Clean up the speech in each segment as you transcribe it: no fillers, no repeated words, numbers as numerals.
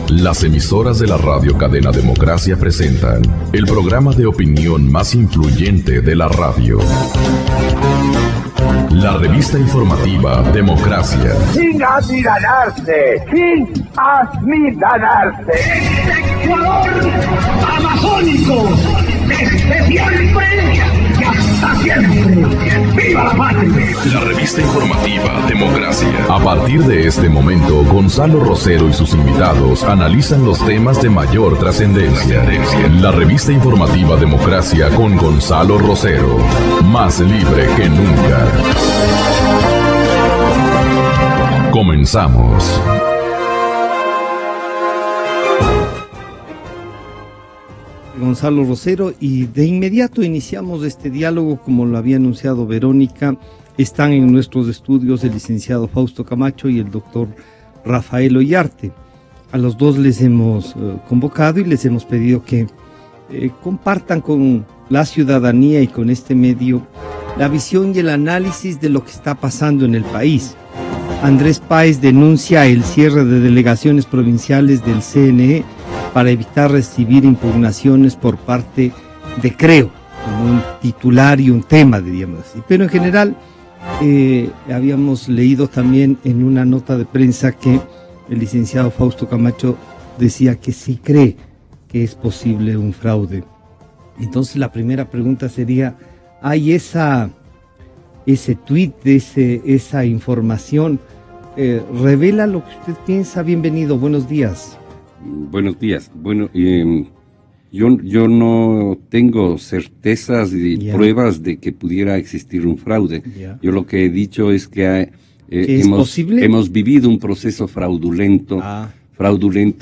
Las emisoras de la radio Cadena Democracia presentan el programa de opinión más influyente de la radio. La revista informativa Democracia. Sin amilanarse, sin amilanarse. Ecuador amazónico, desde siempre y hasta siempre. ¡Viva la patria! La revista informativa Democracia. A partir de este momento, Gonzalo Rosero y sus invitados analizan los temas de mayor trascendencia. La revista informativa Democracia con Gonzalo Rosero. Más libre que nunca. Comenzamos. Gonzalo Rosero, y de inmediato iniciamos este diálogo como lo había anunciado Verónica. Están en nuestros estudios el licenciado Fausto Camacho y el doctor Rafael Ollarte. A los dos les hemos convocado y les hemos pedido que compartan con la ciudadanía y con este medio la visión y el análisis de lo que está pasando en el país. Andrés Páez denuncia el cierre de delegaciones provinciales del CNE para evitar recibir impugnaciones por parte de Creo, como un titular y un tema, diríamos así. Pero en general, habíamos leído también en una nota de prensa que el licenciado Fausto Camacho decía que sí cree que es posible un fraude. Entonces la primera pregunta sería, ¿hay ese tuit, esa información? ¿Revela lo que usted piensa? Bienvenido, buenos días. Buenos días. Bueno, yo no tengo certezas y pruebas de que pudiera existir un fraude. Yo lo que he dicho es que hemos vivido un proceso fraudulento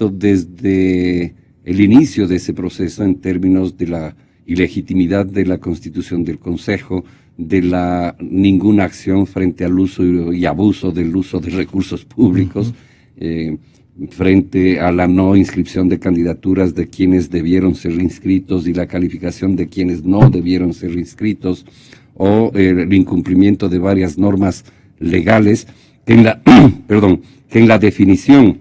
desde el inicio de ese proceso en términos de la ilegitimidad de la constitución del Consejo, de la ninguna acción frente al uso y abuso del uso de recursos públicos, frente a la no inscripción de candidaturas de quienes debieron ser inscritos y la calificación de quienes no debieron ser inscritos, o el incumplimiento de varias normas legales que en la definición,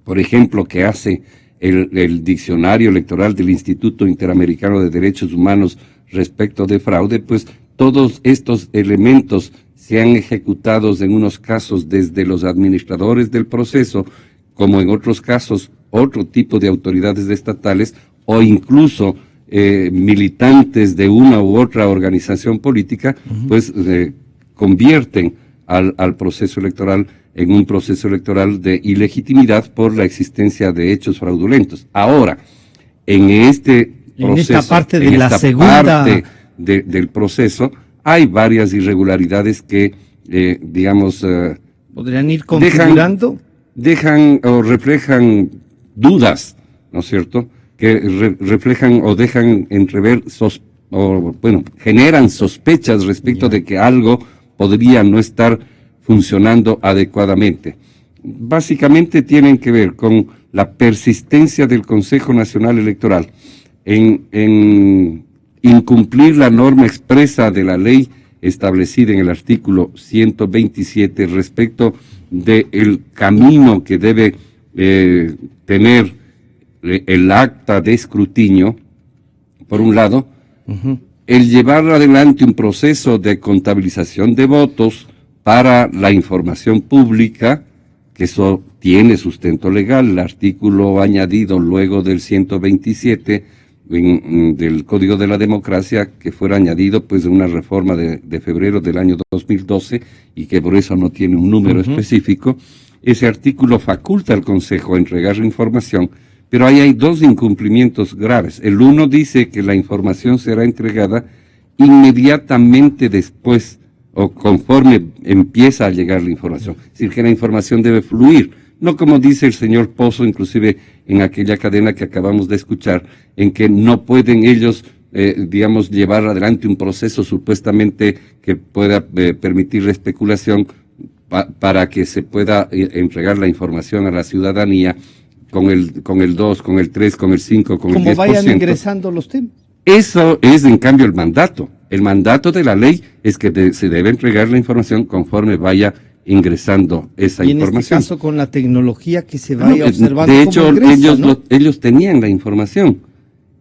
por ejemplo, que hace el diccionario electoral del Instituto Interamericano de Derechos Humanos respecto de fraude, pues todos estos elementos se han ejecutado en unos casos desde los administradores del proceso, como en otros casos otro tipo de autoridades estatales o incluso militantes de una u otra organización política, pues convierten al proceso electoral en un proceso electoral de ilegitimidad por la existencia de hechos fraudulentos. Ahora, en este proceso, esta parte de la segunda parte del proceso, hay varias irregularidades que, podrían ir configurando, dejan o reflejan dudas, ¿no es cierto?, que reflejan o dejan entrever, generan sospechas respecto de que algo podría no estar funcionando adecuadamente. Básicamente tienen que ver con la persistencia del Consejo Nacional Electoral en incumplir la norma expresa de la ley establecida en el artículo 127 respecto del camino que debe tener el acta de escrutinio, por un lado, el llevar adelante un proceso de contabilización de votos para la información pública, que eso tiene sustento legal, el artículo añadido luego del 127 del Código de la Democracia, que fuera añadido pues de una reforma de febrero del año 2012 y que por eso no tiene un número específico. Ese artículo faculta al Consejo a entregar la información, pero ahí hay dos incumplimientos graves. El uno dice que la información será entregada inmediatamente después o conforme empieza a llegar la información. Es decir, que la información debe fluir, no como dice el señor Pozo, inclusive en aquella cadena que acabamos de escuchar, en que no pueden ellos, llevar adelante un proceso supuestamente que pueda permitir la especulación para que se pueda entregar la información a la ciudadanía con el 2, con el 3, con el 5, con el 10%. Como vayan ingresando los temas. Eso es, en cambio, el mandato. El mandato de la ley es que se debe entregar la información conforme vaya ingresando esa Y en información. este caso con la tecnología que se vaya observando De cómo hecho, ingresa, ellos tenían la información.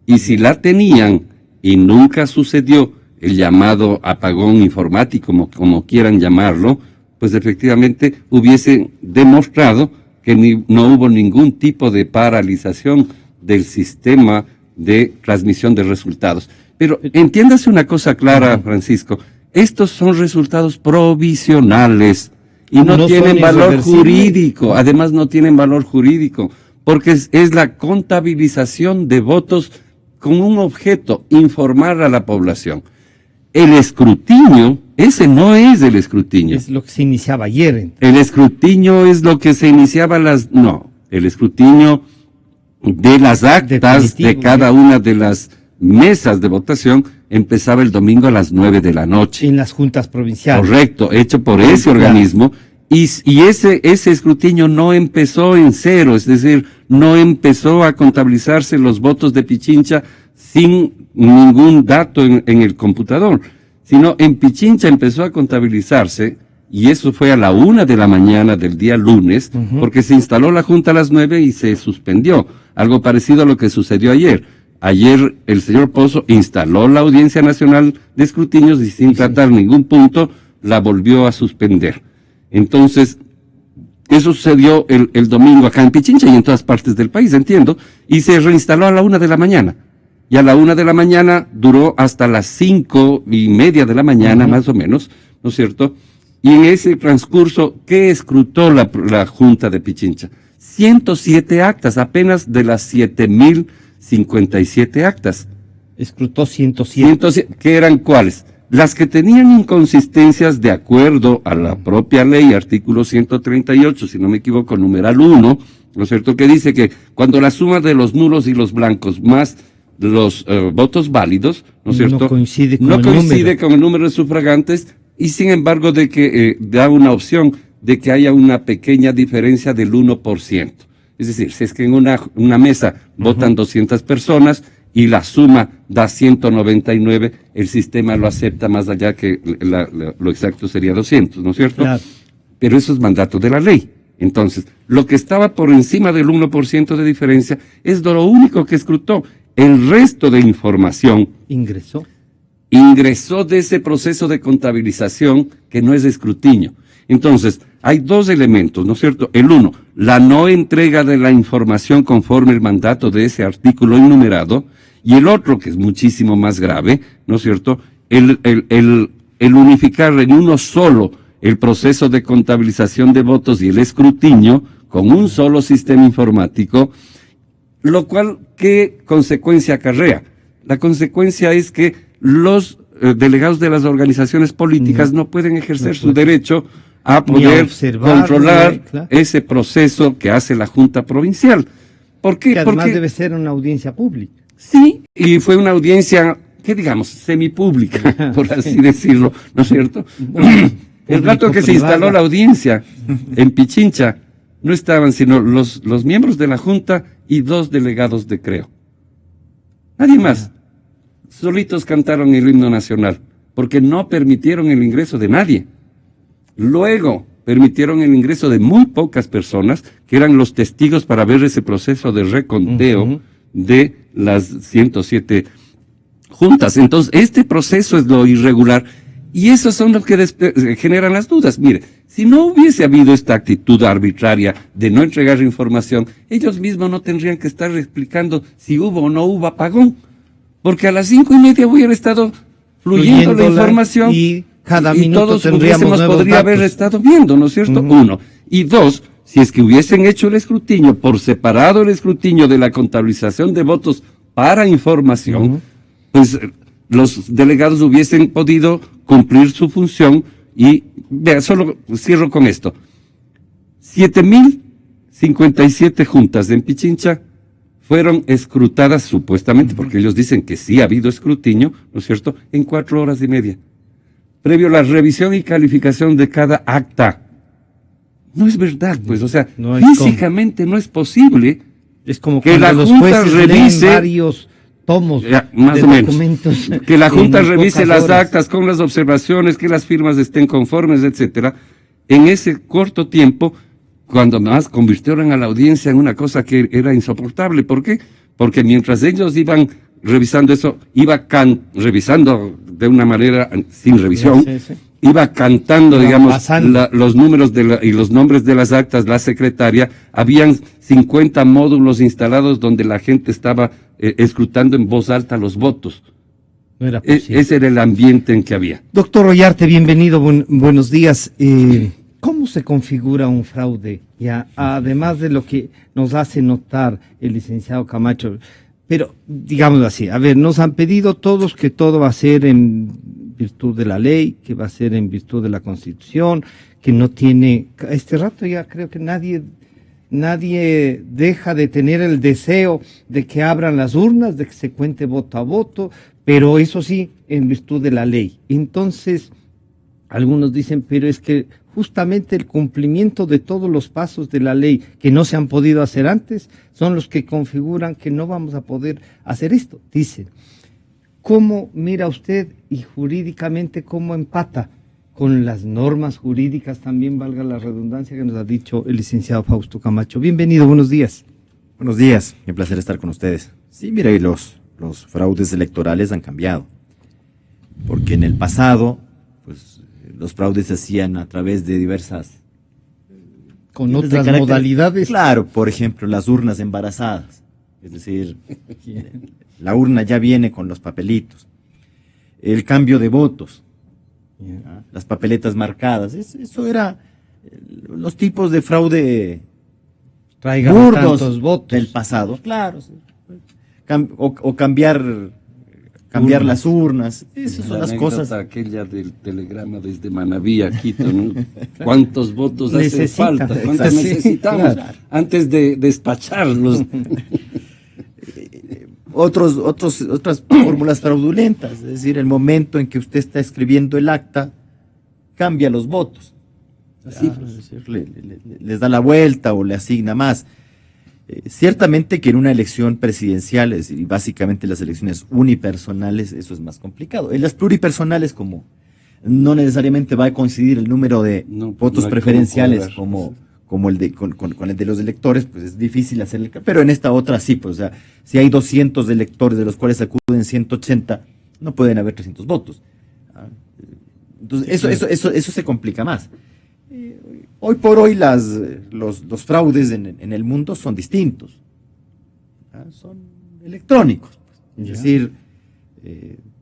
Y si la tenían y nunca sucedió el llamado apagón informático, como quieran llamarlo, pues efectivamente hubiesen demostrado que no hubo ningún tipo de paralización del sistema de transmisión de resultados. Pero entiéndase una cosa clara, Francisco, estos son resultados provisionales y no tienen valor jurídico, además no tienen valor jurídico, porque es la contabilización de votos con un objeto, informar a la población. El escrutinio, ese no es el escrutinio. Es lo que se iniciaba ayer. El escrutinio es lo que se iniciaba el escrutinio de las actas de cada una de las mesas de votación empezaba el domingo a las 9 de la noche. En las juntas provinciales. Correcto, hecho por ese organismo. Y ese escrutinio no empezó en cero, es decir, no empezó a contabilizarse los votos de Pichincha sin ningún dato en el computador, sino en Pichincha empezó a contabilizarse, y eso fue a la 1 de la mañana del día lunes, porque se instaló la Junta a las 9 y se suspendió, algo parecido a lo que sucedió ayer. Ayer el señor Pozo instaló la Audiencia Nacional de Escrutinios y sin tratar ningún punto la volvió a suspender. Entonces, eso sucedió el domingo acá en Pichincha y en todas partes del país, entiendo, y se reinstaló a la 1 de la mañana. Y a la 1 de la mañana duró hasta las 5:30 de la mañana, más o menos, ¿no es cierto? Y en ese transcurso, ¿qué escrutó la Junta de Pichincha? 107 actas, apenas de las 7,057 actas. Escrutó 107. ¿Qué eran cuáles? Las que tenían inconsistencias de acuerdo a la propia ley, artículo 138, si no me equivoco, numeral 1, ¿no es cierto?, que dice que cuando la suma de los nulos y los blancos más los votos válidos, ¿no es cierto?, no coincide con el número de sufragantes, y sin embargo de que da una opción de que haya una pequeña diferencia del 1%. Es decir, si es que en una mesa votan 200 personas, y la suma da 199, el sistema lo acepta más allá que lo exacto sería 200, ¿no es cierto? Claro. Pero eso es mandato de la ley. Entonces, lo que estaba por encima del 1% de diferencia es lo único que escrutó. El resto de información ingresó de ese proceso de contabilización que no es de escrutinio. Entonces, hay dos elementos, ¿no es cierto? El uno, la no entrega de la información conforme el mandato de ese artículo enumerado, y el otro, que es muchísimo más grave, ¿no es cierto?, el unificar en uno solo el proceso de contabilización de votos y el escrutinio con un solo sistema informático, lo cual, ¿qué consecuencia acarrea? La consecuencia es que los delegados de las organizaciones políticas no pueden ejercer su derecho a poder controlar ese proceso que hace la Junta Provincial. ¿Por qué? Que además debe ser una audiencia pública. Sí, y fue una audiencia, que digamos, semipública, por así decirlo, ¿no es cierto? El rato que se instaló la audiencia en Pichincha, no estaban sino los miembros de la Junta y 2 delegados de Creo. Nadie más. Solitos cantaron el himno nacional, porque no permitieron el ingreso de nadie. Luego permitieron el ingreso de muy pocas personas, que eran los testigos para ver ese proceso de reconteo de las 107 juntas. Entonces, este proceso es lo irregular, y esos son los que generan las dudas. Mire, si no hubiese habido esta actitud arbitraria de no entregar información, ellos mismos no tendrían que estar explicando si hubo o no hubo apagón, porque a las 5:30 hubiera estado fluyendo la información y cada minuto todos podría haber estado viendo, ¿no es cierto? Uno. Y dos, si es que hubiesen hecho el escrutinio, por separado el escrutinio de la contabilización de votos para información, pues los delegados hubiesen podido cumplir su función. Y vea, solo cierro con esto. 7,057 juntas en Pichincha fueron escrutadas supuestamente, porque ellos dicen que sí ha habido escrutinio, ¿no es cierto?, en 4 horas y media. Previo a la revisión y calificación de cada acta. No es verdad, pues, o sea, físicamente no es posible. Es como que la Junta revise varios tomos más o menos, que la Junta revise las horas. actas con las observaciones, que las firmas estén conformes, etcétera. en ese corto tiempo, cuando más convirtieron a la audiencia en una cosa que era insoportable. ¿Por qué? Porque mientras ellos iban revisando eso, revisando de una manera sin revisión, iba cantando, digamos, los números y los nombres de las actas, la secretaria. Habían 50 módulos instalados donde la gente estaba escrutando en voz alta los votos. No era posible. Ese era el ambiente en que había. Doctor Ollarte, bienvenido, buenos días. ¿Cómo se configura un fraude? Ya, además de lo que nos hace notar el licenciado Camacho, pero digámoslo así, a ver, nos han pedido todos que todo va a ser en virtud de la ley, que va a ser en virtud de la Constitución, que no tiene, a este rato ya creo que nadie deja de tener el deseo de que abran las urnas, de que se cuente voto a voto, pero eso sí, en virtud de la ley. Entonces, algunos dicen, pero es que justamente el cumplimiento de todos los pasos de la ley que no se han podido hacer antes son los que configuran que no vamos a poder hacer esto. Dicen, ¿cómo mira usted y jurídicamente cómo empata con las normas jurídicas, también valga la redundancia que nos ha dicho el licenciado Fausto Camacho? Bienvenido, buenos días. Buenos días, un placer estar con ustedes. Sí, mira, y los fraudes electorales han cambiado, porque en el pasado, pues, los fraudes se hacían a través de diversas... Con otras modalidades. Claro, por ejemplo, las urnas embarazadas, es decir, la urna ya viene con los papelitos. El cambio de votos, ¿ya? Las papeletas marcadas, eso era los tipos de fraude burdos votos del pasado, claro. Sí. O cambiar las urnas, esas son las cosas. Aquella del telegrama desde Manaví a Quito, ¿no? ¿Cuántos votos hace falta? ¿Cuántos necesitamos antes de despacharlos? Otras fórmulas fraudulentas, es decir, el momento en que usted está escribiendo el acta, cambia los votos. Así, les da la vuelta o le asigna más. Ciertamente que en una elección presidencial, es decir, básicamente las elecciones unipersonales, eso es más complicado. En las pluripersonales, como no necesariamente va a coincidir el número de votos preferenciales como el de con el de los electores, pues es difícil hacer pero en esta otra sí, pues, o sea, si hay 200 electores de los cuales acuden 180, no pueden haber 300 votos. Entonces, eso se complica más. Hoy por hoy los fraudes en el mundo son distintos, son electrónicos. Es decir,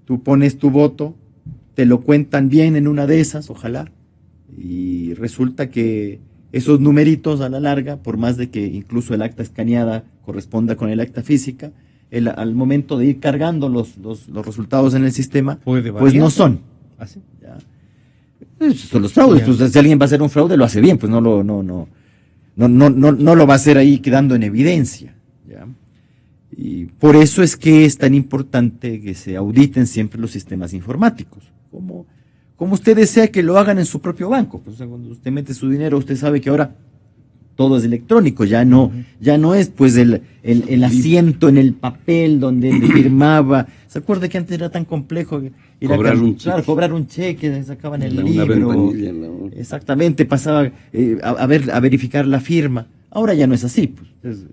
tú pones tu voto, te lo cuentan bien en una de esas, ojalá, y resulta que esos numeritos a la larga, por más de que incluso el acta escaneada corresponda con el acta física, al momento de ir cargando los resultados en el sistema, pues no son. ¿Así? ¿Ya? Son los fraudes, pues si alguien va a hacer un fraude lo hace bien, pues no lo va a hacer ahí quedando en evidencia, ¿ya? Y por eso es que es tan importante que se auditen siempre los sistemas informáticos, como usted desea que lo hagan en su propio banco. Pues, cuando usted mete su dinero, usted sabe que ahora todo es electrónico, ya no es pues el asiento en el papel donde él firmaba. ¿Se acuerda que antes era tan complejo cobrar un cheque, sacaban el libro? Exactamente, pasaba a verificar la firma. Ahora ya no es así, pues,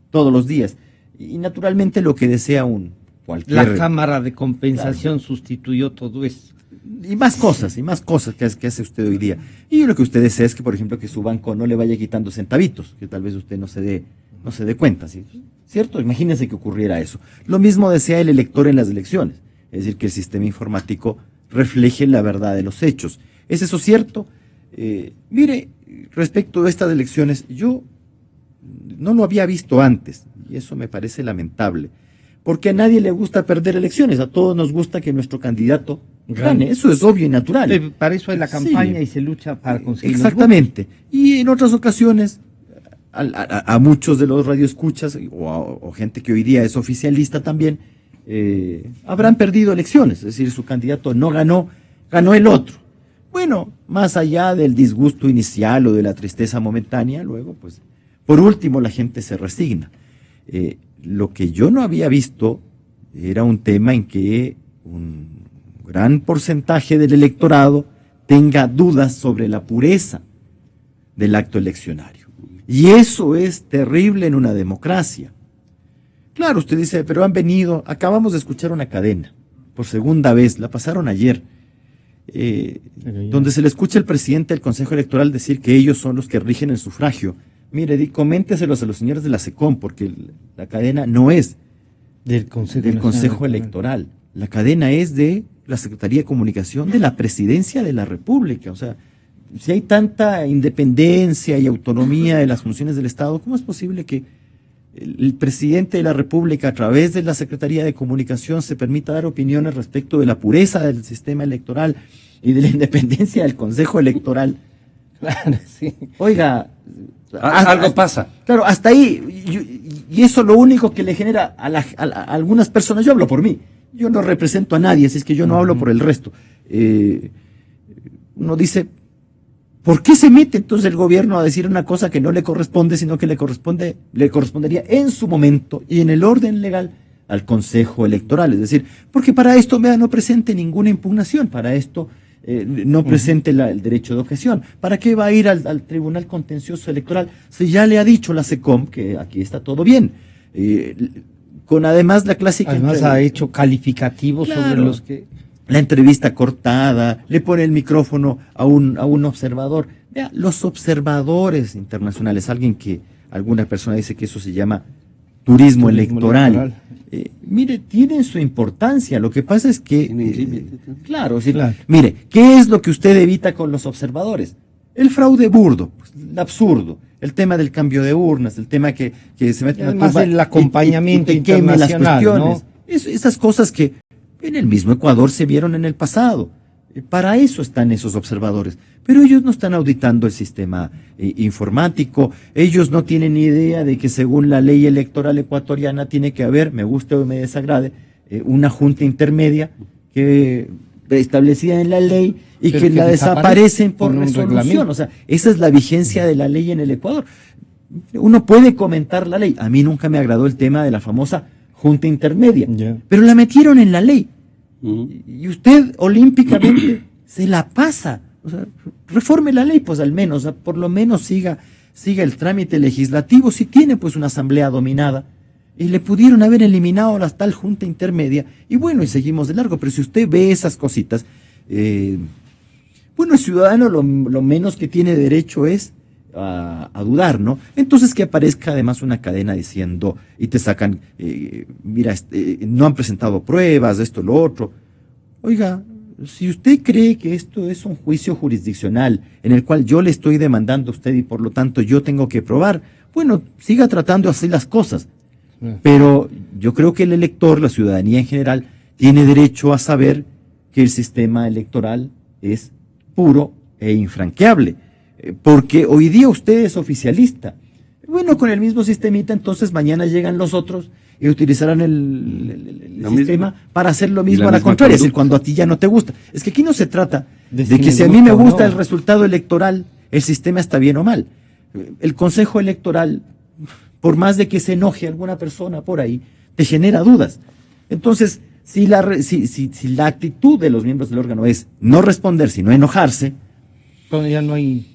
todos los días. Y naturalmente lo que desea la cámara de compensación sustituyó todo eso. Y más cosas que hace usted hoy día. Y lo que usted desea es que, por ejemplo, que su banco no le vaya quitando centavitos, que tal vez usted no se dé cuenta, ¿sí? ¿Cierto? Imagínense que ocurriera eso. Lo mismo desea el elector en las elecciones, es decir, que el sistema informático refleje la verdad de los hechos. ¿Es eso cierto? Mire, respecto a estas elecciones, yo no lo había visto antes, y eso me parece lamentable, porque a nadie le gusta perder elecciones, a todos nos gusta que nuestro candidato gane, eso es obvio y natural. Para eso hay la campaña, sí, y se lucha para conseguir. Exactamente. Y en otras ocasiones, a muchos de los radioescuchas, o gente que hoy día es oficialista también, habrán perdido elecciones, es decir, su candidato no ganó, ganó el otro. Bueno, más allá del disgusto inicial o de la tristeza momentánea, luego, pues, por último, la gente se resigna. Lo que yo no había visto era un tema en que un gran porcentaje del electorado tenga dudas sobre la pureza del acto eleccionario. Y eso es terrible en una democracia. Claro, usted dice, pero han venido, acabamos de escuchar una cadena, por segunda vez, la pasaron ayer, donde se le escucha al presidente del Consejo Electoral decir que ellos son los que rigen el sufragio. Mire, coménteselos a los señores de la SECOM, porque la cadena no es del Consejo Electoral. La cadena es de la Secretaría de Comunicación de la Presidencia de la República. O sea, si hay tanta independencia y autonomía de las funciones del Estado, ¿cómo es posible que el presidente de la República, a través de la Secretaría de Comunicación, se permita dar opiniones respecto de la pureza del sistema electoral y de la independencia del Consejo Electoral? Claro, sí. Oiga, algo pasa. Claro, hasta ahí, y eso lo único que le genera a algunas personas, yo hablo por mí, yo no represento a nadie, así es que yo no hablo por el resto. Uno dice, ¿por qué se mete entonces el gobierno a decir una cosa que no le corresponde, sino que le correspondería en su momento y en el orden legal al Consejo Electoral? Es decir, porque para esto no presente ninguna impugnación, para esto no presente el derecho de objeción. ¿Para qué va a ir al Tribunal Contencioso Electoral si ya le ha dicho la SECOM que aquí está todo bien? Con además la clásica... Además ha hecho calificativos sobre los que... La entrevista cortada, le pone el micrófono a un observador. Vea, los observadores internacionales, alguna persona dice que eso se llama turismo electoral. Mire, tienen su importancia. Lo que pasa es que, claro, mire, ¿qué es lo que usted evita con los observadores? El fraude burdo, pues, el absurdo, el tema del cambio de urnas, el tema que se mete en la tumba, el acompañamiento y queme las internacional, cuestiones, ¿no? Esas cosas que en el mismo Ecuador se vieron en el pasado. Para eso están esos observadores. Pero ellos no están auditando el sistema informático. Ellos no tienen ni idea de que según la ley electoral ecuatoriana tiene que haber, me guste o me desagrade, una junta intermedia que establecida en la ley y que la desaparecen por resolución. O sea, esa es la vigencia de la ley en el Ecuador. Uno puede comentar la ley. A mí nunca me agradó el tema de la famosa junta intermedia, pero la metieron en la ley. Y usted olímpicamente se la pasa. O sea, reforme la ley, pues al menos, o sea, por lo menos siga el trámite legislativo. Si tiene pues una asamblea dominada, y le pudieron haber eliminado la tal junta intermedia, y bueno, y seguimos de largo. Pero si usted ve esas cositas, bueno, el ciudadano lo menos que tiene derecho es a dudar, ¿no? Entonces que aparezca además una cadena diciendo, y te sacan, mira, no han presentado pruebas, esto, lo otro. Oiga, si usted cree que esto es un juicio jurisdiccional en el cual yo le estoy demandando a usted y por lo tanto yo tengo que probar, bueno, siga tratando así las cosas. Pero yo creo que el elector, la ciudadanía en general, tiene derecho a saber que el sistema electoral es puro e infranqueable. Porque hoy día usted es oficialista. Bueno, con el mismo sistemita, entonces mañana llegan los otros y utilizarán el sistema para hacer lo mismo a la contraria, es decir, cuando a ti ya no te gusta. Es que aquí no se trata de que si a mí me gusta el resultado electoral, el sistema está bien o mal. El Consejo Electoral, por más de que se enoje alguna persona por ahí, te genera dudas. Entonces, si la actitud de los miembros del órgano es no responder, sino enojarse, cuando ya no hay...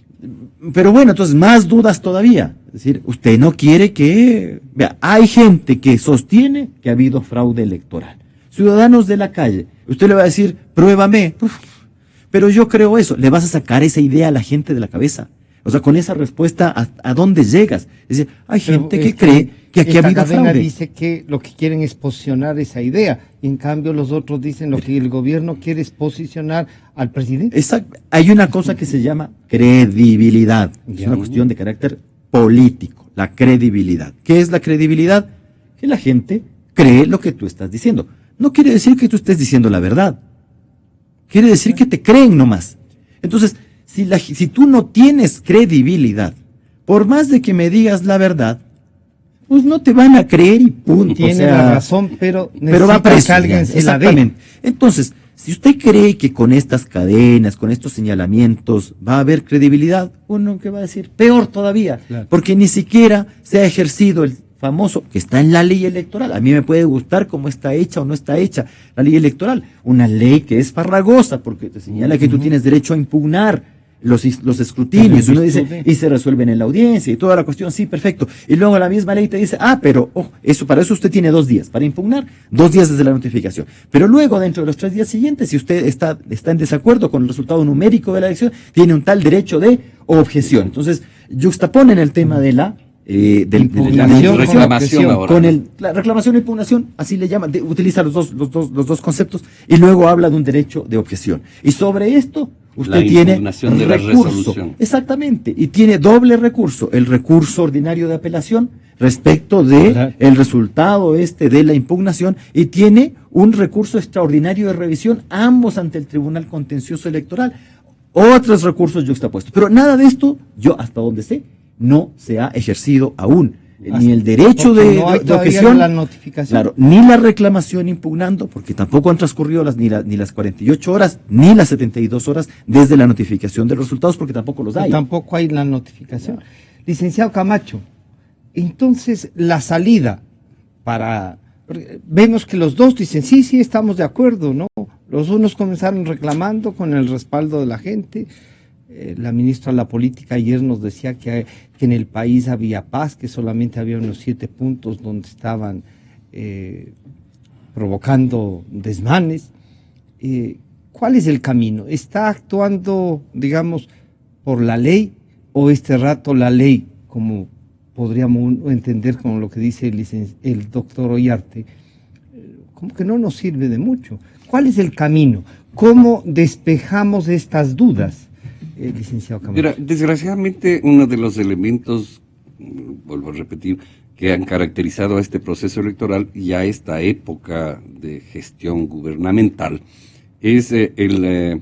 Pero bueno, entonces más dudas todavía. Es decir, usted no quiere que... Vea, hay gente que sostiene que ha habido fraude electoral. Ciudadanos de la calle. Usted le va a decir, pruébame. Pero yo creo eso. ¿Le vas a sacar esa idea a la gente de la cabeza? O sea, con esa respuesta, ¿a dónde llegas? Es decir, hay gente que cree que aquí ha habido fraude. Dice que lo que quieren es posicionar esa idea. Y en cambio los otros dicen lo que el gobierno quiere es posicionar al presidente. Exacto. Hay una cosa que se llama credibilidad. Es una cuestión de carácter político, la credibilidad. ¿Qué es la credibilidad? Que la gente cree lo que tú estás diciendo. No quiere decir que tú estés diciendo la verdad. Quiere decir que te creen nomás. Entonces, si tú no tienes credibilidad, por más de que me digas la verdad, pues no te van a creer y punto. Tiene la razón, pero va preso, que alguien se la dé. Exactamente. Entonces, si usted cree que con estas cadenas, con estos señalamientos va a haber credibilidad, uno que va a decir, peor todavía, porque ni siquiera se ha ejercido el famoso, que está en la ley electoral. A mí me puede gustar cómo está hecha o no está hecha la ley electoral. Una ley que es farragosa, porque te señala que tú tienes derecho a impugnar los escrutinios, uno dice, y se resuelven en la audiencia, y toda la cuestión, sí, perfecto. Y luego la misma ley te dice, pero para eso usted tiene 2 días, para impugnar, 2 días desde la notificación. Pero luego, dentro de los 3 días siguientes, si usted está en desacuerdo con el resultado numérico de la elección, tiene un tal derecho de objeción. Entonces, juxtaponen el tema de la reclamación ahora. Con la reclamación e impugnación, así le llaman, utiliza los dos conceptos, y luego habla de un derecho de objeción. Y sobre esto, usted tiene impugnación de la resolución. Exactamente, y tiene doble recurso, el recurso ordinario de apelación respecto de el resultado de la impugnación, y tiene un recurso extraordinario de revisión, ambos ante el Tribunal Contencioso Electoral, otros recursos juxtapuestos. Pero nada de esto, yo hasta donde sé, no se ha ejercido aún, ni el derecho de objeción, la notificación. Claro, ni la reclamación impugnando, porque tampoco han transcurrido ni las 48 horas, ni las 72 horas desde la notificación de los resultados, porque tampoco los hay. Tampoco hay la notificación. Licenciado Camacho, entonces la salida vemos que los dos dicen, sí, estamos de acuerdo, ¿no? Los unos comenzaron reclamando con el respaldo de la gente. La ministra de la Política ayer nos decía que en el país había paz, que solamente había unos 7 puntos donde estaban provocando desmanes. ¿Cuál es el camino? ¿Está actuando, digamos, por la ley, o este rato la ley, como podríamos entender con lo que dice el doctor Ollarte, como que no nos sirve de mucho? ¿Cuál es el camino? ¿Cómo despejamos estas dudas? Licenciado Camacho. Mira, desgraciadamente uno de los elementos, vuelvo a repetir, que han caracterizado a este proceso electoral y a esta época de gestión gubernamental es el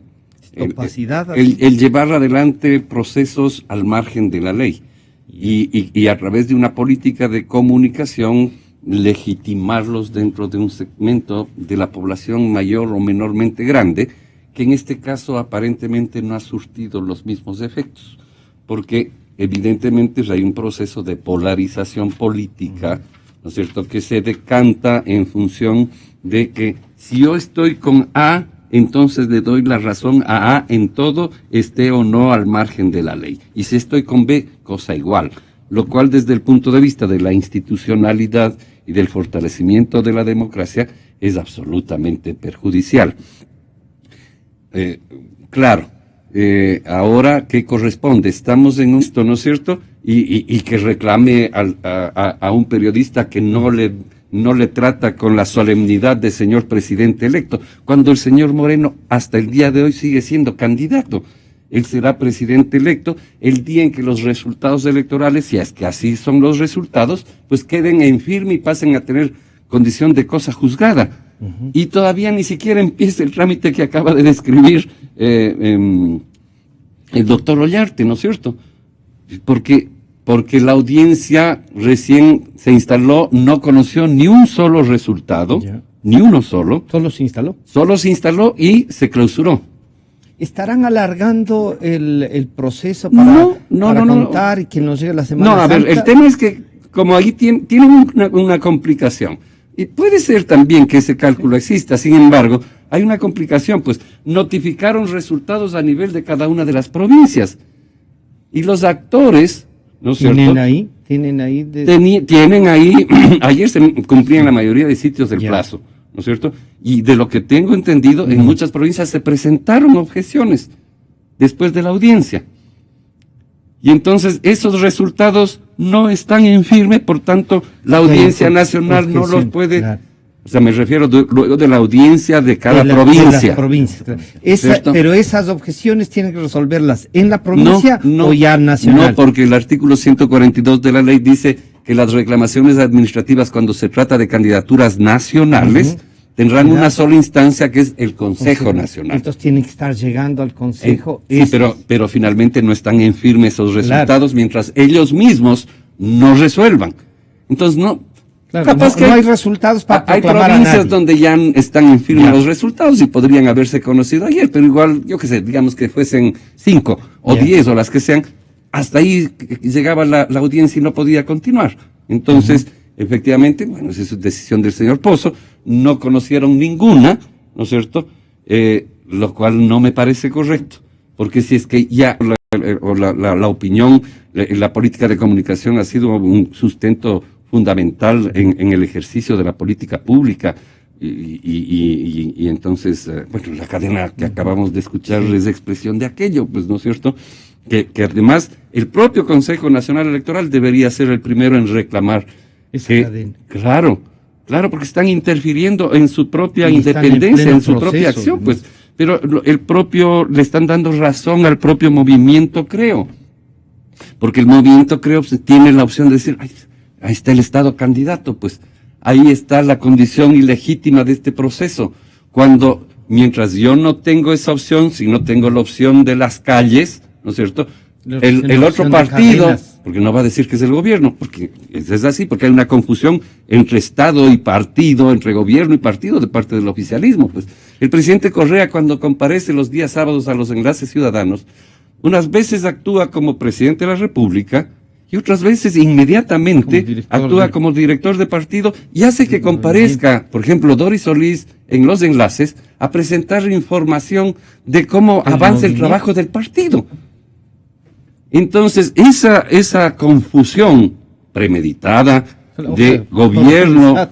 llevar adelante procesos al margen de la ley y a través de una política de comunicación legitimarlos dentro de un segmento de la población mayor o menormente grande, que en este caso aparentemente no ha surtido los mismos efectos, porque evidentemente hay un proceso de polarización política, ¿no es cierto?, que se decanta en función de que si yo estoy con A, entonces le doy la razón a A en todo, esté o no al margen de la ley. Y si estoy con B, cosa igual, lo cual desde el punto de vista de la institucionalidad y del fortalecimiento de la democracia es absolutamente perjudicial. Claro, ahora ¿qué corresponde? Estamos en esto, ¿no es cierto? Y que reclame a un periodista que no le trata con la solemnidad de señor presidente electo, cuando el señor Moreno hasta el día de hoy sigue siendo candidato. Él será presidente electo el día en que los resultados electorales, si es que así son los resultados, pues queden en firme y pasen a tener condición de cosa juzgada. Y todavía ni siquiera empieza el trámite que acaba de describir el doctor Ollarte, ¿no es cierto? Porque la audiencia recién se instaló, no conoció ni un solo resultado, ni uno solo. ¿Solo se instaló? Solo se instaló y se clausuró. ¿Estarán alargando el proceso para contar y que nos llegue la Semana Santa? No, a ver, el tema es que como ahí tiene una complicación. Y puede ser también que ese cálculo exista, sin embargo, hay una complicación, pues notificaron resultados a nivel de cada una de las provincias. Y los actores, ¿no es cierto? Tienen ahí. Tienen ahí, ayer se cumplían la mayoría de sitios del plazo, ¿no es cierto? Y de lo que tengo entendido, en muchas provincias se presentaron objeciones después de la audiencia. Y entonces esos resultados no están en firme, por tanto la Audiencia Nacional no los puede, o sea, me refiero luego de la audiencia de cada provincia. Pero esas objeciones tienen que resolverlas en la provincia o ya nacional. No, porque el artículo 142 de la ley dice que las reclamaciones administrativas cuando se trata de candidaturas nacionales tendrán una sola instancia, que es el Consejo Nacional. Entonces tienen que estar llegando al Consejo. Sí, pero finalmente no están en firme esos resultados mientras ellos mismos no resuelvan. Entonces no hay resultados para proclamar. Hay provincias donde ya están en firme los resultados y podrían haberse conocido ayer, pero igual, yo qué sé, digamos que fuesen 5 o 10 o las que sean, hasta ahí llegaba la audiencia y no podía continuar. Entonces, efectivamente, bueno, esa es decisión del señor Pozo, no conocieron ninguna, ¿no es cierto? Lo cual no me parece correcto. porque si es que ya la opinión, la política de comunicación ha sido un sustento fundamental en el ejercicio de la política pública, y entonces, bueno, la cadena que acabamos de escuchar es expresión de aquello, pues, ¿no es cierto? Que además el propio Consejo Nacional Electoral debería ser el primero en reclamar esa cadena. Claro, porque están interfiriendo en su propia Y independencia, en su proceso, propia acción, ¿no? pues, pero le están dando razón al propio movimiento, creo, porque el movimiento, creo, tiene la opción de decir, ahí está el Estado candidato, pues, ahí está la condición ilegítima de este proceso, mientras yo no tengo esa opción, si no tengo la opción de las calles, ¿no es cierto? El otro partido, porque no va a decir que es el gobierno, porque es así, porque hay una confusión entre Estado y partido, entre gobierno y partido de parte del oficialismo. Pues el presidente Correa, cuando comparece los días sábados a los enlaces ciudadanos, unas veces actúa como presidente de la República y otras veces inmediatamente actúa como director de partido y hace que comparezca, por ejemplo, Doris Solís en los enlaces a presentar información de cómo avanza el trabajo del partido. Entonces, esa confusión premeditada de gobierno,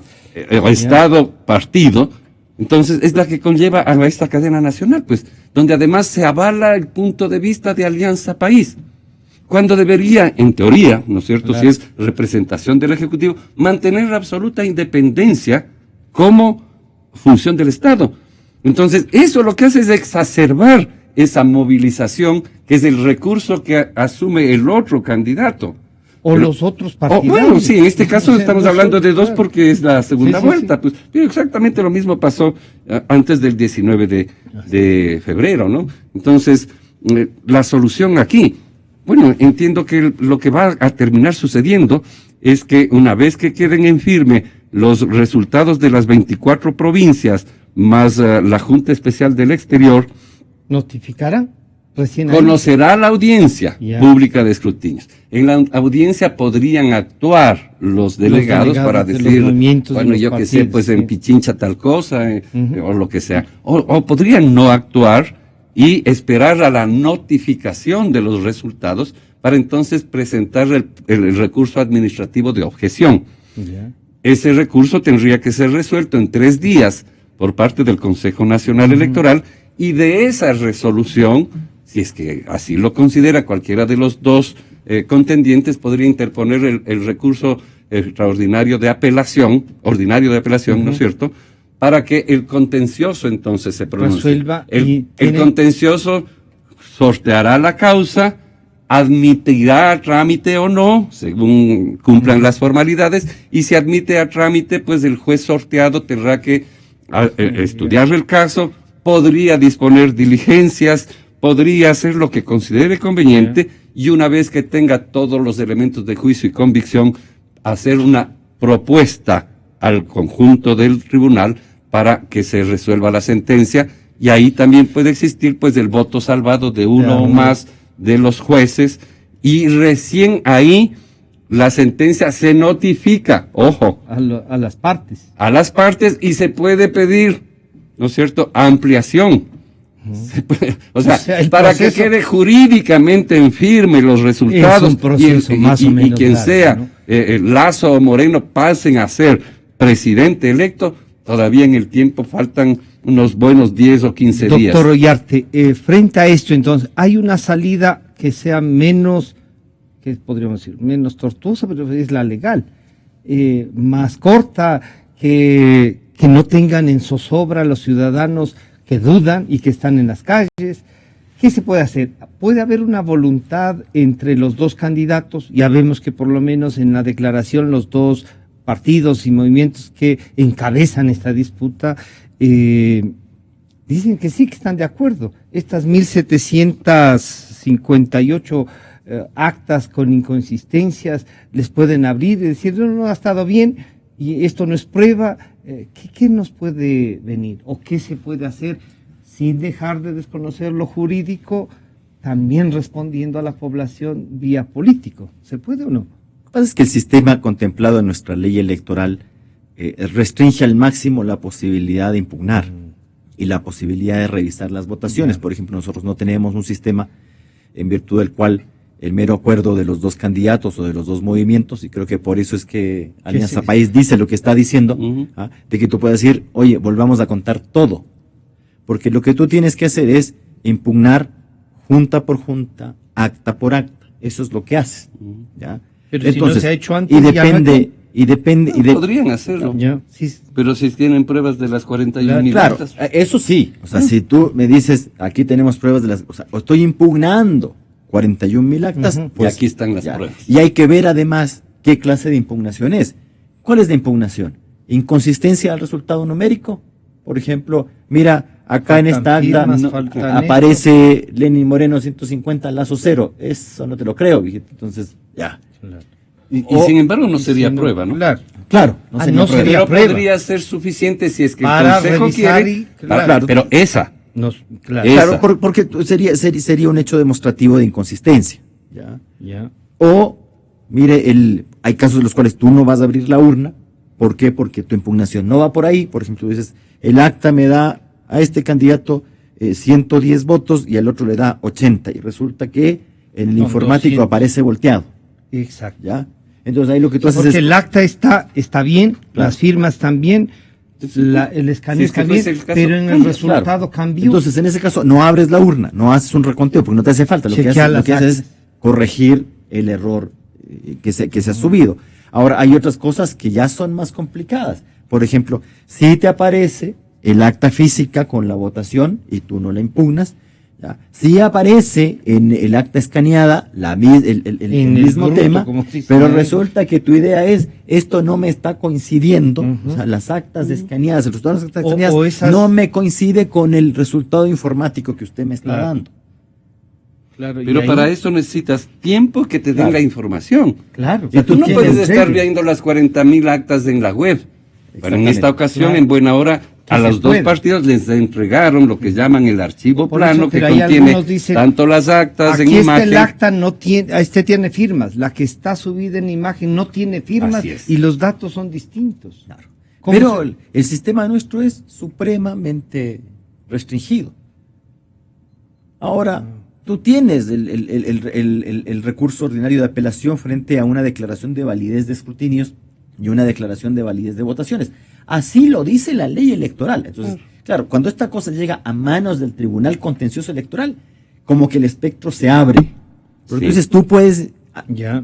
Estado, partido, entonces es la que conlleva a esta cadena nacional, pues, donde además se avala el punto de vista de Alianza País, cuando debería, en teoría, ¿no es cierto?, si es representación del Ejecutivo, mantener absoluta independencia como función del Estado. Entonces, eso lo que hace es exacerbar esa movilización, que es el recurso que asume el otro candidato. O los otros partidos. Bueno, sí, en este caso estamos hablando de dos porque es la segunda vuelta. Pues exactamente lo mismo pasó antes del 19 de febrero, ¿no? Entonces, la solución aquí, bueno, entiendo que lo que va a terminar sucediendo es que una vez que queden en firme los resultados de las 24 provincias, más la Junta Especial del Exterior, ¿notificará? Conocerá la audiencia pública de escrutinios. En la audiencia podrían actuar los delegados para decir, bueno, yo que sé, pues en Pichincha tal cosa, o lo que sea. O podrían no actuar y esperar a la notificación de los resultados para entonces presentar el recurso administrativo de objeción. Ese recurso tendría que ser resuelto en 3 días por parte del Consejo Nacional Electoral, y de esa resolución, si es que así lo considera cualquiera de los dos contendientes, podría interponer el recurso extraordinario de apelación, ¿no es cierto?, para que el contencioso entonces se pronuncie. Resuelva el contencioso sorteará la causa, admitirá a trámite o no, según cumplan las formalidades, y si admite a trámite, pues el juez sorteado tendrá que estudiar el caso, podría disponer diligencias, podría hacer lo que considere conveniente, y una vez que tenga todos los elementos de juicio y convicción, hacer una propuesta al conjunto del tribunal para que se resuelva la sentencia, y ahí también puede existir pues el voto salvado de uno o más de los jueces, y recién ahí la sentencia se notifica, ojo, a las partes. A las partes, y se puede pedir, ¿no es cierto?, ampliación. O sea, para proceso, que quede jurídicamente en firme los resultados, y quien sea, ¿no? Lazo o Moreno pasen a ser presidente electo, todavía en el tiempo faltan unos buenos 10 o 15 días. Doctor Ollarte, frente a esto entonces, ¿hay una salida que sea menos, que podríamos decir, menos tortuosa, pero es la legal, más corta, que no tengan en zozobra a los ciudadanos que dudan y que están en las calles? ¿Qué se puede hacer? ¿Puede haber una voluntad entre los dos candidatos? Ya vemos que por lo menos en la declaración los dos partidos y movimientos que encabezan esta disputa dicen que sí, que están de acuerdo. Estas 1758 actas con inconsistencias les pueden abrir y decir, no ha estado bien y esto no es prueba. ¿Qué nos puede venir o qué se puede hacer sin dejar de desconocer lo jurídico, también respondiendo a la población vía político? ¿Se puede o no? Lo que pasa es que el sistema contemplado en nuestra ley electoral restringe al máximo la posibilidad de impugnar. y la posibilidad de revisar las votaciones. Por ejemplo, nosotros no tenemos un sistema en virtud del cual el mero acuerdo de los dos candidatos o de los dos movimientos, y creo que por eso es que Alianza País dice lo que está diciendo, de que tú puedes decir, oye, volvamos a contar todo, porque lo que tú tienes que hacer es impugnar junta por junta, acta por acta, eso es lo que haces, ¿ya? Pero entonces, si no se ha hecho antes, y depende, podrían hacerlo, ya, sí. pero si tienen pruebas de las 41.000 claro, actas. eso sí, o sea, si tú me dices, aquí tenemos pruebas de las, o sea, estoy impugnando 41.000 actas, pues aquí están las pruebas. Y hay que ver además qué clase de impugnación es. ¿Cuál es la impugnación? ¿Inconsistencia al resultado numérico? Por ejemplo, mira, acá en esta acta aparece Lenin Moreno 150, Lazo 0. Eso no te lo creo, viejito. Entonces, ya. Y sin embargo no sería prueba, ¿no? Claro, no sería prueba. Pero podría ser suficiente si es que para el Consejo quiere. Claro, pero esa. Claro, porque sería un hecho demostrativo de inconsistencia. ¿Ya? O, mire, hay casos en los cuales tú no vas a abrir la urna. ¿Por qué? Porque tu impugnación no va por ahí. Por ejemplo, dices, el acta me da a este candidato 110 votos y al otro le da 80. Y resulta que en el informático 200. Aparece volteado. Exacto. ¿Ya? Entonces ahí lo que tú haces porque el acta está bien, claro. Las firmas están bien, el escaneo está bien, pero en el resultado cambió. Entonces en ese caso no abres la urna, no haces un reconteo porque no te hace falta. Lo que haces es corregir el error que se ha subido. Ahora hay otras cosas que ya son más complicadas. Por ejemplo, si te aparece el acta física con la votación y tú no la impugnas, ¿ya? Si aparece en el acta escaneada el mismo bruto, tema, pero resulta que tu idea es, esto no me está coincidiendo, o sea, las actas escaneadas, el resultado de las actas escaneadas no me coincide con el resultado informático que usted me está dando. Claro, pero para eso necesitas tiempo que te den la información. Claro. O sea, tú no puedes estar viendo las 40.000 actas en la web. Pero en esta ocasión, en buena hora, a los dos partidos les entregaron lo que llaman el archivo plano, que contiene tanto las actas en imagen. El acta no tiene, tiene firmas, la que está subida en imagen no tiene firmas y los datos son distintos. Claro. Pero el sistema nuestro es supremamente restringido. Ahora, tú tienes el recurso ordinario de apelación frente a una declaración de validez de escrutinios y una declaración de validez de votaciones. Así lo dice la ley electoral. Entonces, claro, cuando esta cosa llega a manos del Tribunal Contencioso Electoral, como que el espectro se abre. Pero entonces tú puedes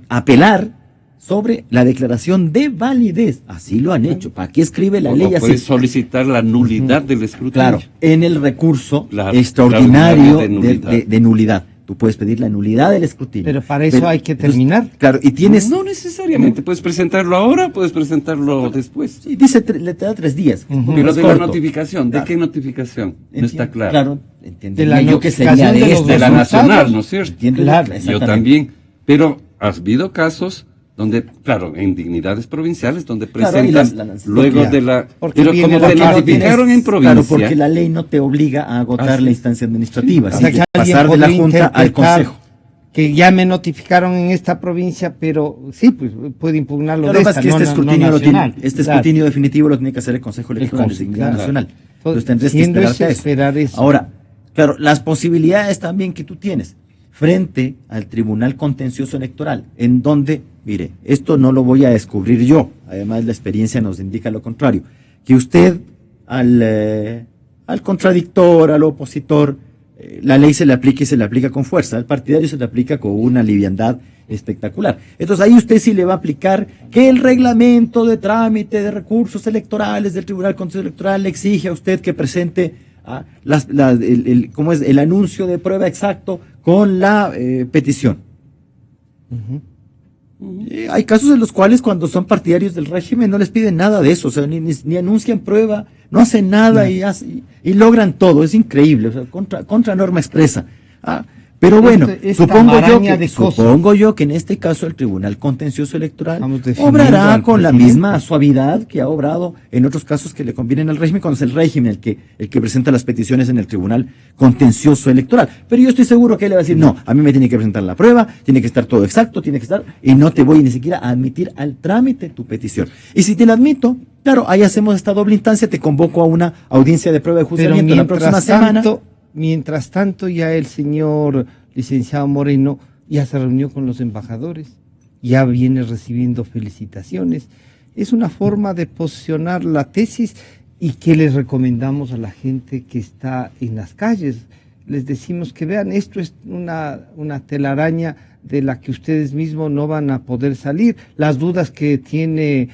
apelar sobre la declaración de validez. Así lo han hecho. ¿Para qué escribe la ley así? Puedes solicitar la nulidad del escrutinio. Claro, en el recurso extraordinario de nulidad. Tú puedes pedir la nulidad del escrutinio. Pero para eso hay que terminar. Claro, y tienes... No necesariamente. Puedes presentarlo ahora, puedes presentarlo después. Sí, dice, le te da 3 días. Pero de la notificación, ¿de qué notificación? No está claro. Claro, entendería yo que sería de la nacional, ¿no es cierto? Claro, yo también. Pero ha habido casos donde, claro, en dignidades provinciales, donde presentan luego de la... Pero como te notificaron en provincia... Claro, porque la ley no te obliga a agotar la instancia administrativa, así que pasar de la Junta al Consejo. Que ya me notificaron en esta provincia, pero sí, pues puede impugnarlo de esta, este escrutinio definitivo lo tiene que hacer el Consejo Electoral de Dignidad Nacional. Entonces tendrás que esperar eso. Ahora, claro, las posibilidades también que tú tienes frente al Tribunal Contencioso Electoral, en donde, mire, esto no lo voy a descubrir yo, además la experiencia nos indica lo contrario, que usted al contradictor, al opositor, la ley se le aplica y se le aplica con fuerza, al partidario se le aplica con una liviandad espectacular. Entonces ahí usted sí le va a aplicar que el reglamento de trámite de recursos electorales del Tribunal Contencioso Electoral le exige a usted que presente el anuncio de prueba exacto con la petición. Hay casos en los cuales cuando son partidarios del régimen no les piden nada de eso, o sea, ni anuncian prueba, no hacen nada y logran todo, es increíble, o sea, contra norma expresa. Pero bueno, supongo yo que en este caso el Tribunal Contencioso Electoral obrará con la misma suavidad que ha obrado en otros casos que le convienen al régimen, cuando es el régimen el que presenta las peticiones en el Tribunal Contencioso Electoral. Pero yo estoy seguro que él le va a decir, no, a mí me tiene que presentar la prueba, tiene que estar todo exacto, tiene que estar, y no te voy ni siquiera a admitir al trámite tu petición. Y si te la admito, Claro, ahí hacemos esta doble instancia, te convoco a una audiencia de prueba de juzgamiento la próxima semana. Mientras tanto, ya el señor licenciado Moreno ya se reunió con los embajadores, ya viene recibiendo felicitaciones. Es una forma de posicionar la tesis y que les recomendamos a la gente que está en las calles. Les decimos que vean, esto es una telaraña de la que ustedes mismos no van a poder salir. Las dudas que tiene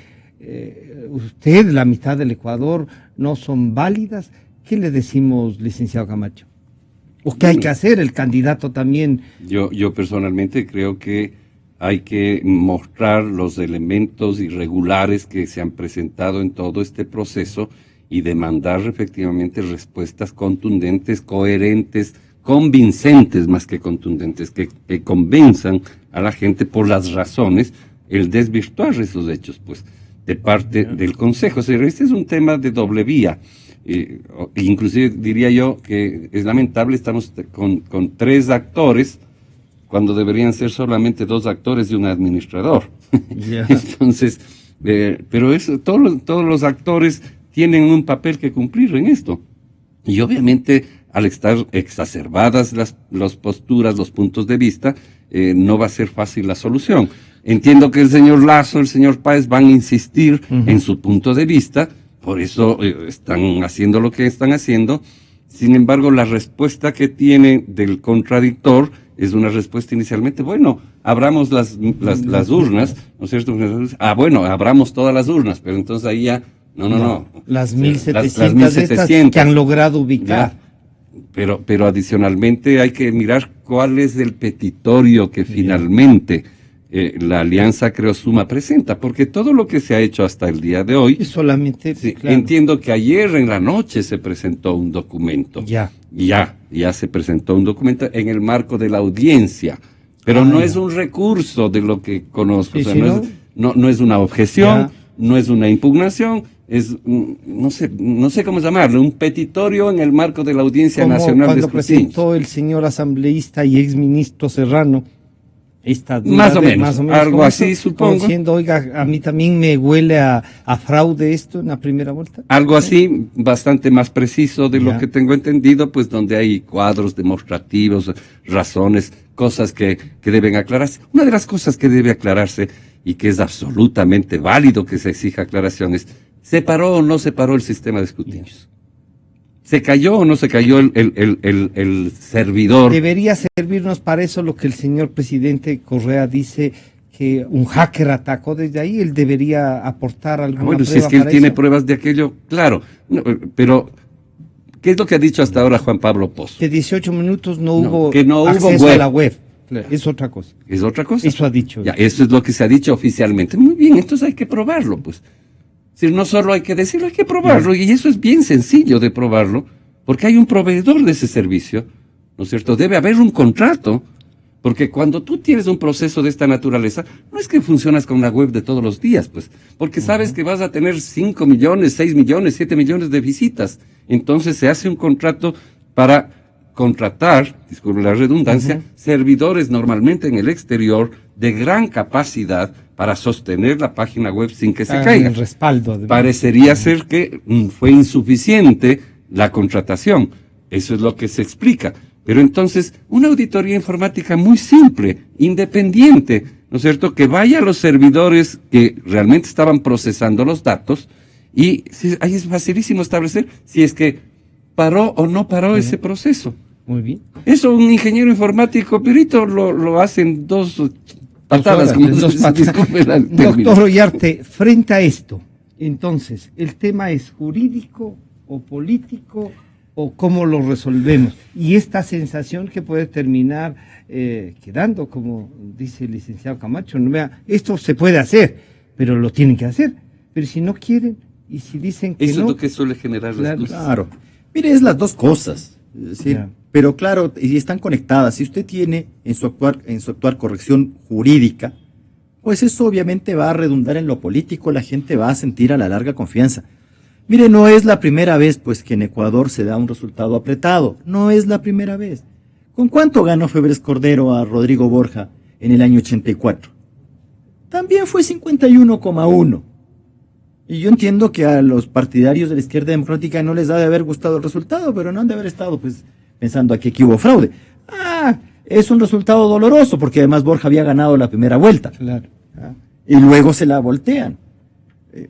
usted, la mitad del Ecuador, no son válidas. ¿Qué le decimos, licenciado Camacho? ¿O qué hay que hacer? El candidato también. Yo personalmente creo que hay que mostrar los elementos irregulares que se han presentado en todo este proceso y demandar efectivamente respuestas contundentes, coherentes, convincentes más que contundentes, que convenzan a la gente por las razones, el desvirtuar esos hechos, pues, de parte del Consejo. O sea, este es un tema de doble vía. Inclusive diría yo que es lamentable, estamos con 3 actores, cuando deberían ser solamente 2 actores y un administrador. Yeah. Entonces, pero eso, todos los actores tienen un papel que cumplir en esto. Y obviamente, al estar exacerbadas las posturas, los puntos de vista, no va a ser fácil la solución. Entiendo que el señor Lasso, el señor Páez van a insistir en su punto de vista, por eso están haciendo lo que están haciendo. Sin embargo, la respuesta que tiene del contradictor es una respuesta inicialmente, bueno, abramos las urnas, ¿no es cierto? Bueno, abramos todas las urnas, pero entonces ahí ya, no. Las 1.700 de estas que han logrado ubicar. Ya, pero adicionalmente hay que mirar cuál es el petitorio que finalmente la Alianza Creo Suma presenta, porque todo lo que se ha hecho hasta el día de hoy, solamente, sí, claro. Entiendo que ayer en la noche se presentó un documento. Ya se presentó un documento en el marco de la audiencia, pero no es un recurso de lo que conozco, Sí, o sea, no es una objeción, no es una impugnación, es, no sé cómo llamarlo, un petitorio en el marco de la Audiencia Nacional de Escrutinio. Cuando presentó el señor asambleísta y exministro Serrano, más o menos, algo así, supongo. Diciendo, oiga, a mí también me huele a fraude esto en la primera vuelta. Algo así, bastante más preciso de lo que tengo entendido, pues donde hay cuadros demostrativos, razones, cosas que deben aclararse. Una de las cosas que debe aclararse y que es absolutamente válido que se exija aclaración es, ¿se paró o no se paró el sistema de escrutinios? ¿Se cayó o no se cayó el servidor? Debería servirnos para eso lo que el señor presidente Correa dice, que un hacker atacó desde ahí, él debería aportar alguna prueba. Bueno, si es que él tiene pruebas de aquello, claro, pero ¿qué es lo que ha dicho hasta ahora Juan Pablo Pozo? Que 18 minutos no hubo acceso a la web. Claro, es otra cosa. ¿Es otra cosa? Eso ha dicho. Ya, eso es lo que se ha dicho oficialmente. Muy bien, entonces hay que probarlo, pues. Es decir, no solo hay que decirlo, hay que probarlo, y eso es bien sencillo de probarlo, porque hay un proveedor de ese servicio, ¿no es cierto? Debe haber un contrato, porque cuando tú tienes un proceso de esta naturaleza, no es que funcionas con la web de todos los días, pues, porque sabes que vas a tener 5 millones, 6 millones, 7 millones de visitas, entonces se hace un contrato para contratar, disculpe la redundancia, servidores normalmente en el exterior de gran capacidad para sostener la página web sin que se caiga. El respaldo. Parecería ser que fue insuficiente la contratación. Eso es lo que se explica. Pero entonces, una auditoría informática muy simple, independiente, ¿no es cierto?, que vaya a los servidores que realmente estaban procesando los datos, y ahí es facilísimo establecer si es que paró o no paró ese proceso. Muy bien. Eso un ingeniero informático, perito, lo hace en 2 patadas. Doctor Ollarte, frente a esto, entonces, ¿el tema es jurídico o político o cómo lo resolvemos? Y esta sensación que puede terminar quedando, como dice el licenciado Camacho, no vea, esto se puede hacer, pero lo tienen que hacer. Pero si no quieren y si dicen que eso no... es lo que suele generar las dudas. Claro. Mire, es las dos cosas. Es decir, pero claro, y están conectadas. Si usted tiene en su actuar corrección jurídica, pues eso obviamente va a redundar en lo político, la gente va a sentir a la larga confianza. Mire, no es la primera vez pues que en Ecuador se da un resultado apretado, no es la primera vez. ¿Con cuánto ganó Febres Cordero a Rodrigo Borja en el año 84? También fue 51,1. Y yo entiendo que a los partidarios de la izquierda democrática no les ha de haber gustado el resultado, pero no han de haber estado pues pensando aquí que hubo fraude. Es un resultado doloroso, porque además Borja había ganado la primera vuelta. Claro. Y luego se la voltean.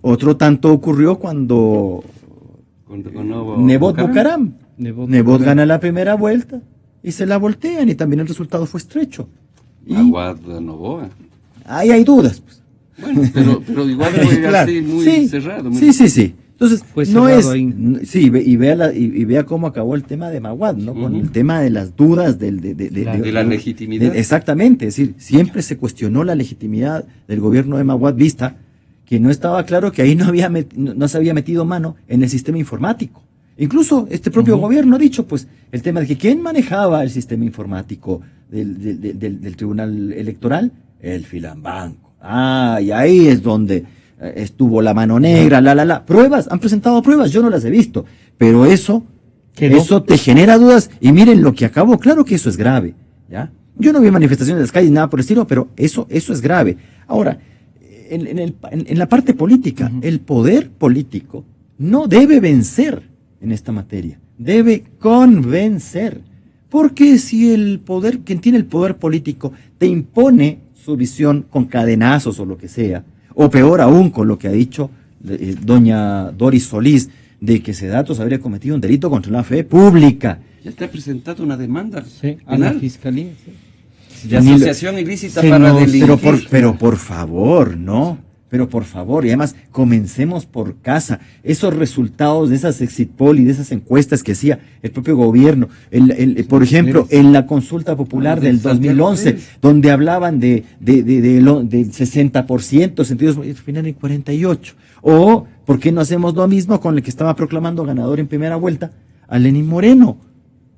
Otro tanto ocurrió cuando Nebot Bucaram. Nebot gana la primera vuelta y se la voltean, y también el resultado fue estrecho. Aguad Novoa. Ahí hay dudas, pues. Bueno, pero igual fue claro. así muy cerrado. Sí. Entonces, Fue no es. ahí. Sí, y vea cómo acabó el tema de Maguad, ¿no? Con el tema de las dudas de la legitimidad. Exactamente, es decir, siempre se cuestionó la legitimidad del gobierno de Maguad, vista que no estaba claro que ahí no se había metido mano en el sistema informático. Incluso este propio gobierno ha dicho, pues, el tema de que quién manejaba el sistema informático del Tribunal Electoral, el Filambanco. Y ahí es donde estuvo la mano negra, pruebas, han presentado pruebas, yo no las he visto, pero eso te genera dudas, y miren lo que acabó, claro que eso es grave, ¿ya? Yo no vi manifestaciones en las calles, nada por el estilo, pero eso es grave. Ahora, en la parte política, el poder político no debe vencer en esta materia, debe convencer, porque si quien tiene el poder político te impone su visión con cadenazos o lo que sea, o peor aún con lo que ha dicho doña Doris Solís, de que Sedatos habría cometido un delito contra la fe pública. Ya está presentada una demanda a la fiscalía. De asociación ilícita para delinquir. Pero por favor, ¿no? Pero por favor, y además comencemos por casa. Esos resultados de esas exit poll y de esas encuestas que hacía el propio gobierno, por ejemplo, en la consulta popular del 2011, donde hablaban del 60%, sentidos final en 48%. O, ¿por qué no hacemos lo mismo con el que estaba proclamando ganador en primera vuelta, a Lenín Moreno?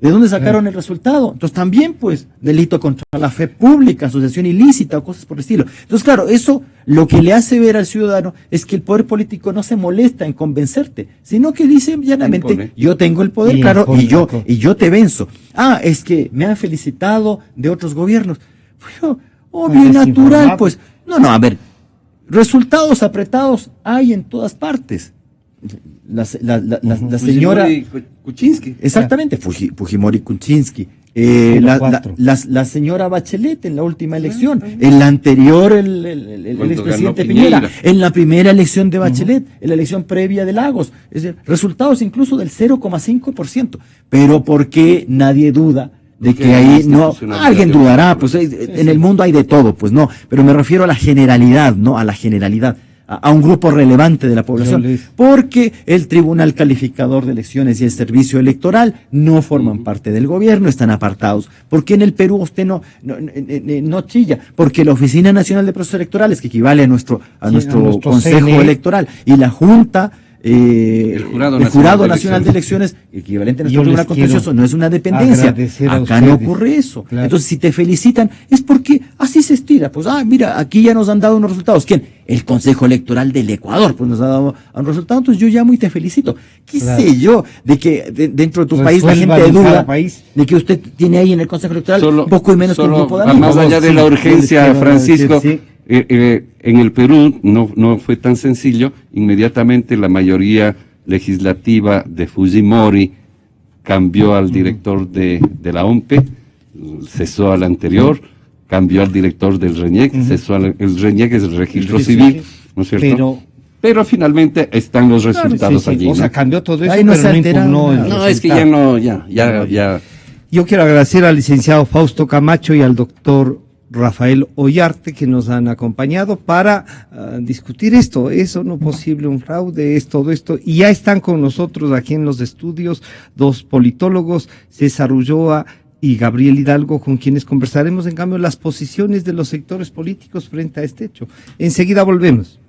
¿De dónde sacaron el resultado? Entonces también, pues, delito contra la fe pública, asociación ilícita o cosas por el estilo. Entonces, claro, eso lo que le hace ver al ciudadano es que el poder político no se molesta en convencerte, sino que dice llanamente, yo tengo el poder, claro, y yo te venzo. Es que me han felicitado de otros gobiernos. Bueno, obvio y natural, pues. No, a ver, resultados apretados hay en todas partes. La señora Kuczynski. Exactamente, Fujimori Kuczynski. La señora Bachelet en la última elección, en la anterior el expresidente Piñera, en la primera elección de Bachelet, en la elección previa de Lagos, es decir, resultados incluso del 0,5%. Pero ¿por qué nadie duda de que ahí no? Alguien dudará, pues en el mundo hay de todo, pues no, pero me refiero a la generalidad, ¿no? A la generalidad. A un grupo relevante de la población, porque el Tribunal Calificador de Elecciones y el Servicio Electoral no forman parte del gobierno, están apartados. Porque en el Perú usted no chilla, porque la Oficina Nacional de Procesos Electorales, que equivale a nuestro Consejo CNE Electoral, y la Junta, el Jurado Nacional de Elecciones, equivalente a nuestro Tribunal Contencioso, no es una dependencia. Acá no ocurre eso. Claro. Entonces, si te felicitan, es porque así se estira. Pues, mira, aquí ya nos han dado unos resultados. ¿Quién? El Consejo Electoral del Ecuador, pues nos ha dado un resultado, entonces yo llamo y te felicito. ¿Qué sé yo? De que dentro de tu país la gente duda de que usted tiene ahí en el Consejo Electoral poco y menos que un grupo de amigos. Más allá de la urgencia, Francisco, en el Perú no fue tan sencillo. Inmediatamente la mayoría legislativa de Fujimori cambió al director de la OMPE, cesó al anterior, cambió al director del RENIEC, cesó el RENIEC es el registro civil, ¿no es cierto? Pero finalmente están los resultados allí. O sea, cambió todo eso, ahí no pero se altera, no es que ya. Yo quiero agradecer al licenciado Fausto Camacho y al doctor Rafael Ollarte, que nos han acompañado para discutir esto. Eso no posible, un fraude, es todo esto. Y ya están con nosotros aquí en los estudios dos politólogos, César Ulloa y Gabriel Hidalgo, con quienes conversaremos en cambio las posiciones de los sectores políticos frente a este hecho. Enseguida volvemos.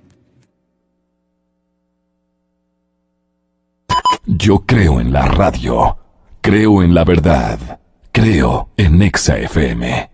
Yo creo en la radio, creo en la verdad, creo en Nexa FM.